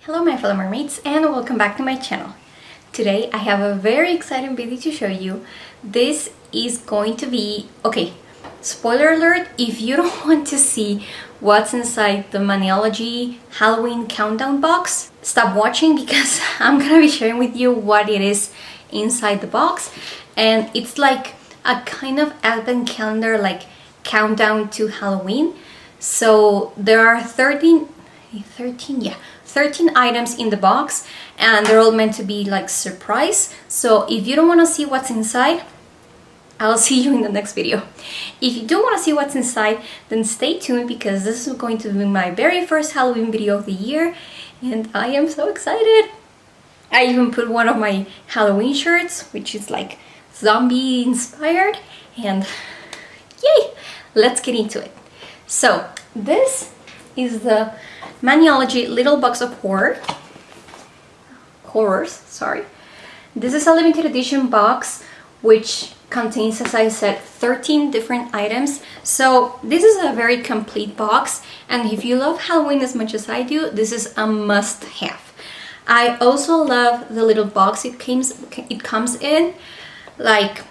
Hello my fellow mermaids and welcome back to my channel. Today I have a very exciting video to show you. This is going to be, okay, spoiler alert, if you don't want to see what's inside the Maniology Halloween countdown box, stop watching because I'm gonna be sharing with you what it is inside the box. And it's like a kind of advent calendar, like countdown to Halloween. So there are 13 items in the box and they're all meant to be like surprise. So if you don't want to see what's inside, I'll see you in the next video. If you do want to see what's inside, then stay tuned because this is going to be my very first Halloween video of the year and I am so excited. I even put one of my Halloween shirts, which is like zombie inspired, and yay, let's get into it. So this is the Maniology Little Box of Horrors, sorry. This is a limited edition box which contains, as I said, 13 different items. So this is a very complete box, and if you love Halloween as much as I do, this is a must-have. I also love the little box it comes in, like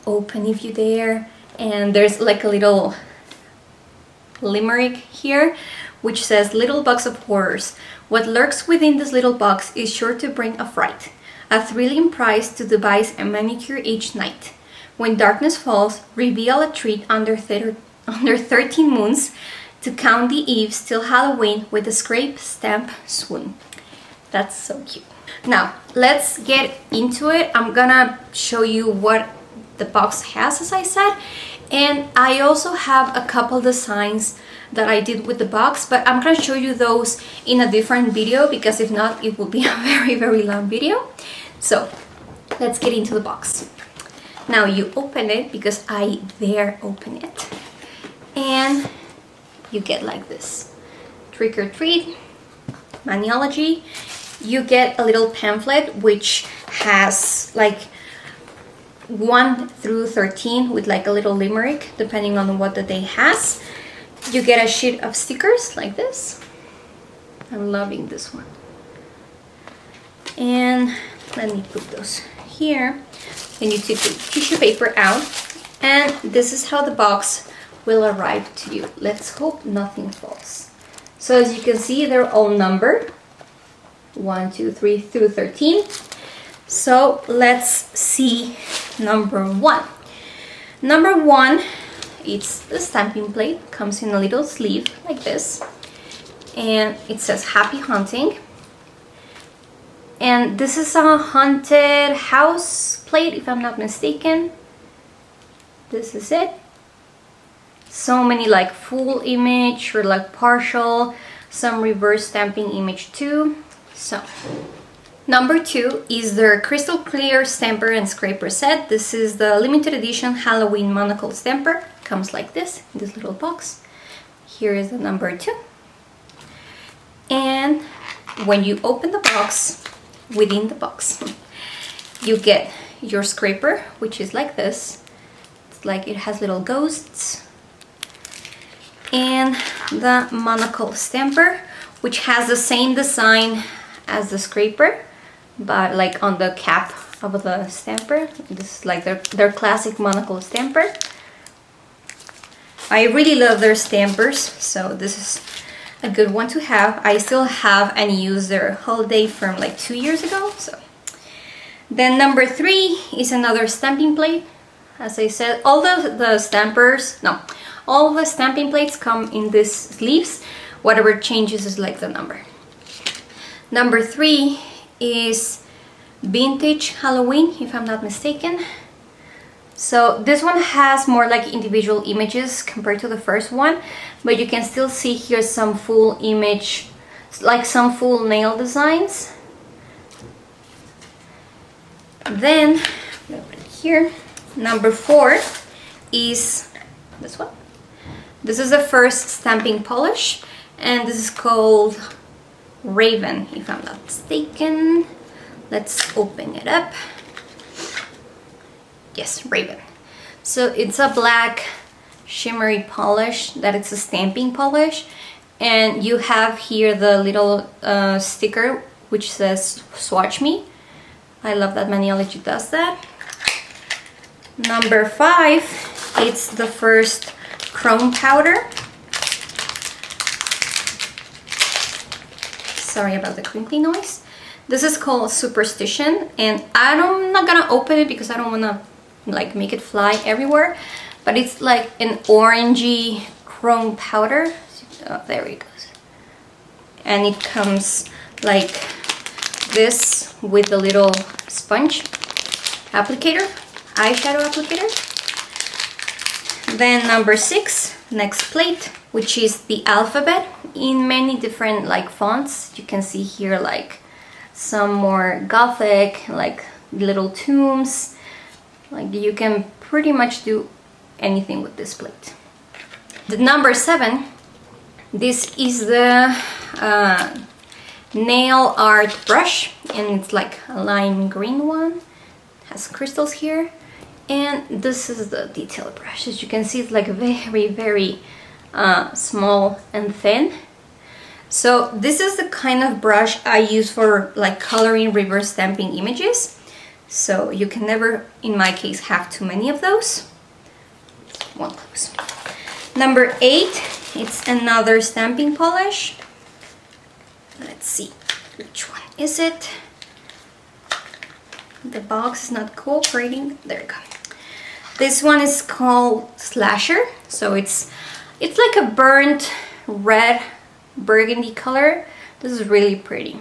open if you dare, and there's like a little limerick here which says, "Little box of horrors, what lurks within this little box is sure to bring a fright, a thrilling prize to devise a manicure each night. When darkness falls, reveal a treat under 13 moons to count the eves till Halloween with a scrape, stamp, swoon." That's so cute. Now let's get into it. I'm gonna show you what the box has, as I said, and I also have a couple designs that I did with the box, but I'm gonna show you those in a different video because if not, it will be a very long video. So let's get into the box. Now you open it, because I dare open it, and you get like this. Trick or treat, Maniology. You get a little pamphlet which has like 1 through 13 with like a little limerick depending on what the day has. You get a sheet of stickers like this. I'm loving this one. And let me put those here. Then you take the tissue paper out, and this is how the box will arrive to you. Let's hope nothing falls. So as you can see, they're all numbered 1, 2, 3 through 13. So let's see number 1. Number 1, it's the stamping plate. Comes in a little sleeve like this, and it says "Happy Hunting." And this is a haunted house plate, if I'm not mistaken. This is it. So many like full image or like partial, some reverse stamping image too. So number 2 is their crystal clear stamper and scraper set. This is the limited edition Halloween monocle stamper. Comes like this in this little box. Here is the number 2. And when you open the box, within the box, you get your scraper, which is like this. It's like it has little ghosts. And the monocle stamper, which has the same design as the scraper, but like on the cap of the stamper. This is like their classic monocle stamper. I really love their stampers, so this is a good one to have. I still have and use their holiday from like 2 years ago. So then number 3 is another stamping plate. As I said, all the stamping plates come in these sleeves. Whatever changes is like the number. Number 3 is vintage Halloween, if I'm not mistaken. So this one has more like individual images compared to the first one, but you can still see here some full image, like some full nail designs. Then here, number 4 is this one. This is the first stamping polish, and this is called Raven, if I'm not mistaken. Let's open it up. Yes, Raven. So it's a black shimmery polish that it's a stamping polish, And you have here the little sticker which says swatch me. I love that Maniology does that. Number 5, it's the first chrome powder. Sorry about the crinkly noise. This is called Superstition, and I'm not gonna open it because I don't wanna like make it fly everywhere, but it's like an orangey chrome powder. Oh, there it goes. And it comes like this with a little sponge applicator, eyeshadow applicator. Then number 6, next plate, which is the alphabet in many different like fonts. You can see here like some more gothic, like little tombs. Like you can pretty much do anything with this plate. The number 7, this is the nail art brush, and it's like a lime green one. It has crystals here. And this is the detail brush. As you can see, it's like very, very small and thin. So this is the kind of brush I use for like coloring reverse stamping images. So you can never, in my case, have too many of those. One close. Number 8, it's another stamping polish. Let's see, which one is it? The box is not cooperating. There you go. This one is called Slasher. So it's like a burnt red burgundy color. This is really pretty.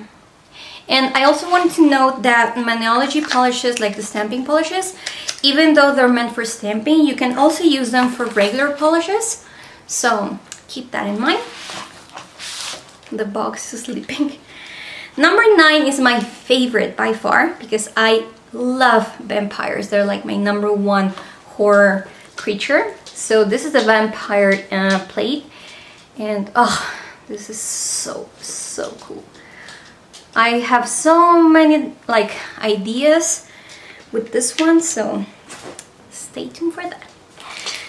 And I also wanted to note that Maniology polishes, like the stamping polishes, even though they're meant for stamping, you can also use them for regular polishes. So keep that in mind. The box is sleeping. Number 9 is my favorite by far because I love vampires. They're like my number 1 horror creature. So this is a vampire plate, and oh, this is so cool. I have so many like ideas with this one, so stay tuned for that.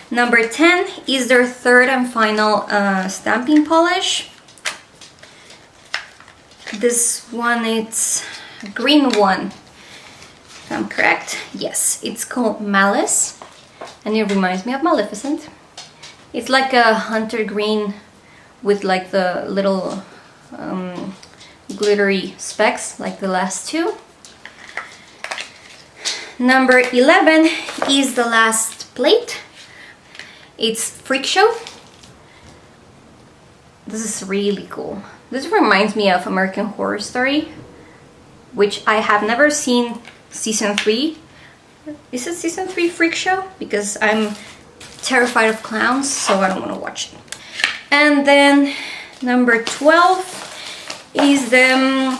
Number 10 is their third and final stamping polish. This one, it's a green one. If I'm correct. Yes, it's called Malice, and it reminds me of Maleficent. It's like a hunter green with like the little glittery specks like the last two. Number 11 is the last plate. It's Freak Show. This is really cool. This reminds me of American Horror Story, which I have never seen season 3. Is it season 3 Freak Show? Because I'm terrified of clowns, so I don't want to watch it. And then number 12 is the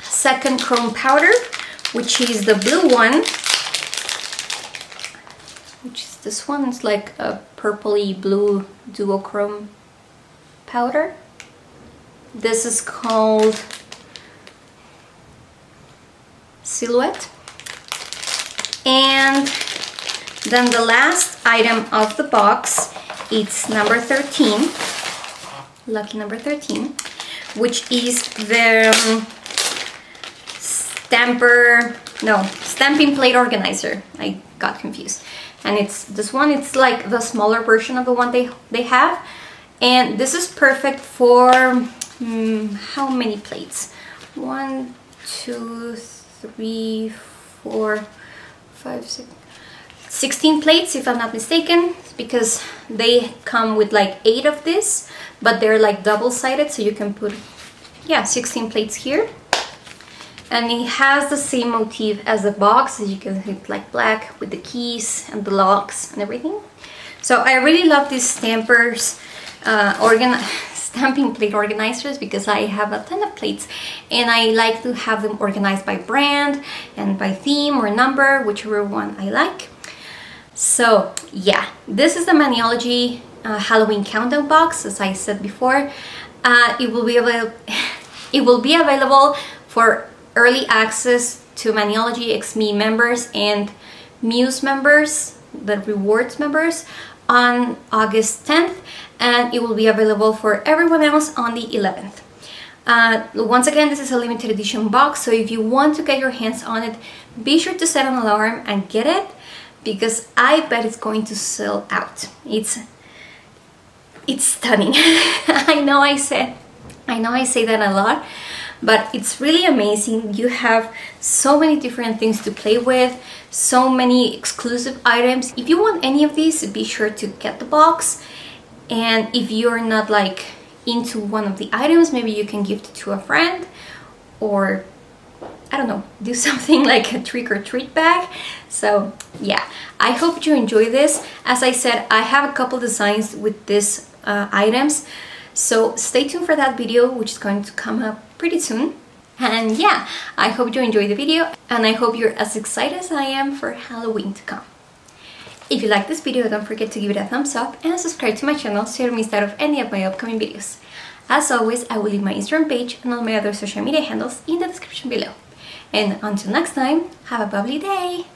second chrome powder, which is the blue one, which is this one. It's like a purpley blue duochrome powder. This is called Silhouette. And then the last item of the box, it's number 13, lucky number 13, which is the stamping plate organizer. I got confused. And it's this one. It's like the smaller version of the one they have. And this is perfect for how many plates? 1, 2, 3, 4, 5, 6, 16 plates if I'm not mistaken, because they come with like 8 of this, but they're like double-sided, so you can put 16 plates here. And it has the same motif as the box, as you can see, it's like black with the keys and the locks and everything. So I really love these stampers, stamping plate organizers, because I have a ton of plates and I like to have them organized by brand and by theme or number, whichever one I like. So yeah, this is the Maniology Halloween countdown box. As I said before, it will be available for early access to Maniology XME members and Muse members, the rewards members, on August 10th, and it will be available for everyone else on the 11th. Once again, this is a limited edition box, so if you want to get your hands on it, be sure to set an alarm and get it, because I bet it's going to sell out. It's stunning. I know I say that a lot, but it's really amazing. You have so many different things to play with, so many exclusive items. If you want any of these, be sure to get the box. And if you're not like into one of the items, maybe you can gift it to a friend, or I don't know, do something like a trick or treat bag. So yeah, I hope you enjoy this. As I said, I have a couple designs with these items, so stay tuned for that video, which is going to come up pretty soon. And yeah, I hope you enjoyed the video, and I hope you're as excited as I am for Halloween to come. If you like this video, don't forget to give it a thumbs up and subscribe to my channel so you don't miss out of any of my upcoming videos. As always, I will leave my Instagram page and all my other social media handles in the description below. And until next time, have a bubbly day!